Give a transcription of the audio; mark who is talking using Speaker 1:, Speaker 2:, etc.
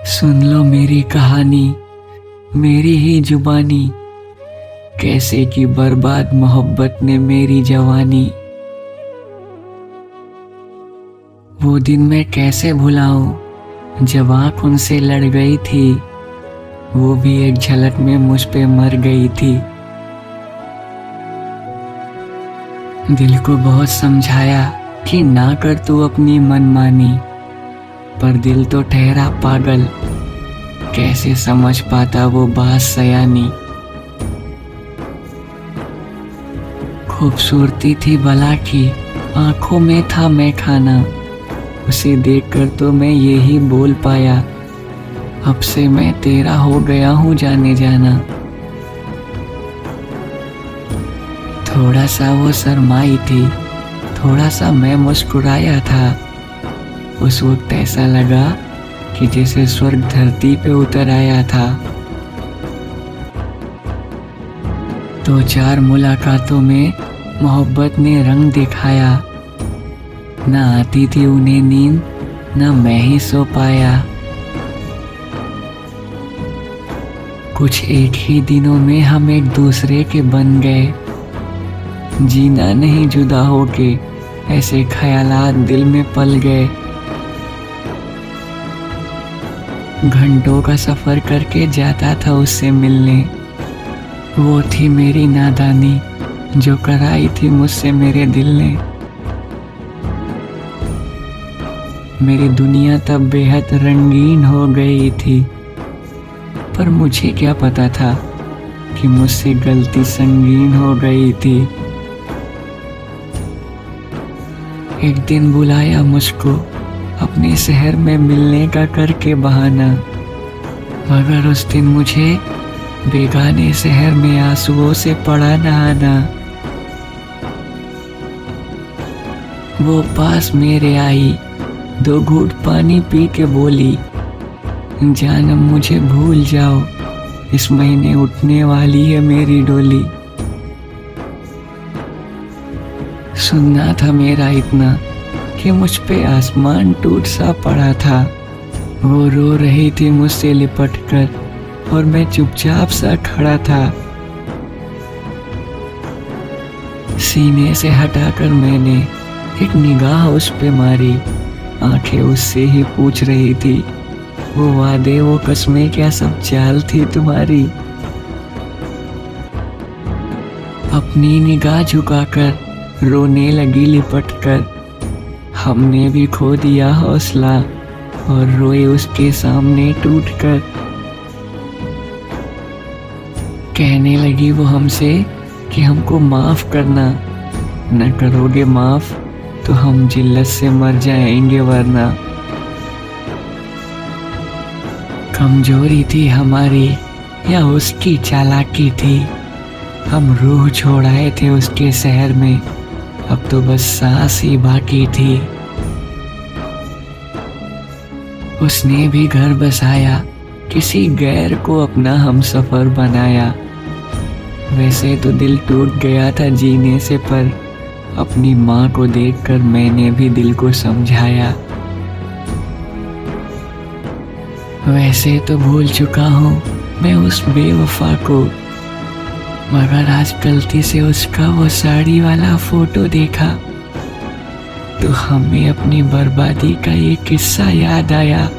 Speaker 1: सुन लो मेरी कहानी, मेरी ही जुबानी, कैसे की बर्बाद मोहब्बत ने मेरी जवानी। वो दिन मैं कैसे भुलाऊं जब आँख उनसे लड़ गई थी, वो भी एक झलक में मुझ पे मर गई थी। दिल को बहुत समझाया कि ना कर तू अपनी मनमानी, पर दिल तो ठहरा पागल, कैसे समझ पाता वो बात सयानी। खूबसूरती थी भला की आंखों में था मैं खाना, उसे देखकर तो मैं यही बोल पाया, अब से मैं तेरा हो गया हूँ जाने जाना। थोड़ा सा वो शर्माई थी, थोड़ा सा मैं मुस्कुराया था। उस वक्त ऐसा लगा कि जैसे स्वर्ग धरती पे उतर आया था। दो चार मुलाकातों में मोहब्बत ने रंग दिखाया, ना आती थी उन्हें नींद, ना मैं ही सो पाया। कुछ एक ही दिनों में हम एक दूसरे के बन गए, जीना नहीं जुदा होके, ऐसे ख्यालात दिल में पल गए। घंटों का सफर करके जाता था उससे मिलने, वो थी मेरी नादानी जो कराई थी मुझसे मेरे दिल ने। मेरी दुनिया तब बेहद रंगीन हो गई थी, पर मुझे क्या पता था कि मुझसे गलती संगीन हो गई थी। एक दिन बुलाया मुझको अपने शहर में मिलने का करके बहाना, मगर उस दिन मुझे बेगाने शहर में आंसुओं से पड़ा नहाना। वो पास मेरे आई, दो घूंट पानी पी के बोली, जानम मुझे भूल जाओ, इस महीने उठने वाली है मेरी डोली। सुनना था मेरा इतना कि मुझ पे आसमान टूट सा पड़ा था। वो रो रही थी मुझसे लिपट कर और मैं चुपचाप सा खड़ा था। सीने से हटाकर मैंने एक निगाह उस पे मारी, आंखें उससे ही पूछ रही थी, वो वादे वो कसमें क्या सब चाल थी तुम्हारी। अपनी निगाह झुकाकर रोने लगी लिपट कर, हमने भी खो दिया हौसला और रोए उसके सामने टूट कर। कहने लगी वो हमसे कि हमको माफ करना, न करोगे माफ तो हम जिल्लत से मर जाएंगे वरना। कमजोरी थी हमारी या उसकी चालाकी थी, हम रूह छोड़ आए थे उसके शहर में, अब तो बस सांस ही बाकी थी। उसने भी घर बसाया, किसी गैर को अपना हमसफर बनाया। वैसे तो दिल टूट गया था जीने से, पर अपनी माँ को देखकर मैंने भी दिल को समझाया। वैसे तो भूल चुका हूँ मैं उस बेवफा को, मगर आज गलती से उसका वो साड़ी वाला फोटो देखा तो हमें अपनी बर्बादी का ये किस्सा याद आया।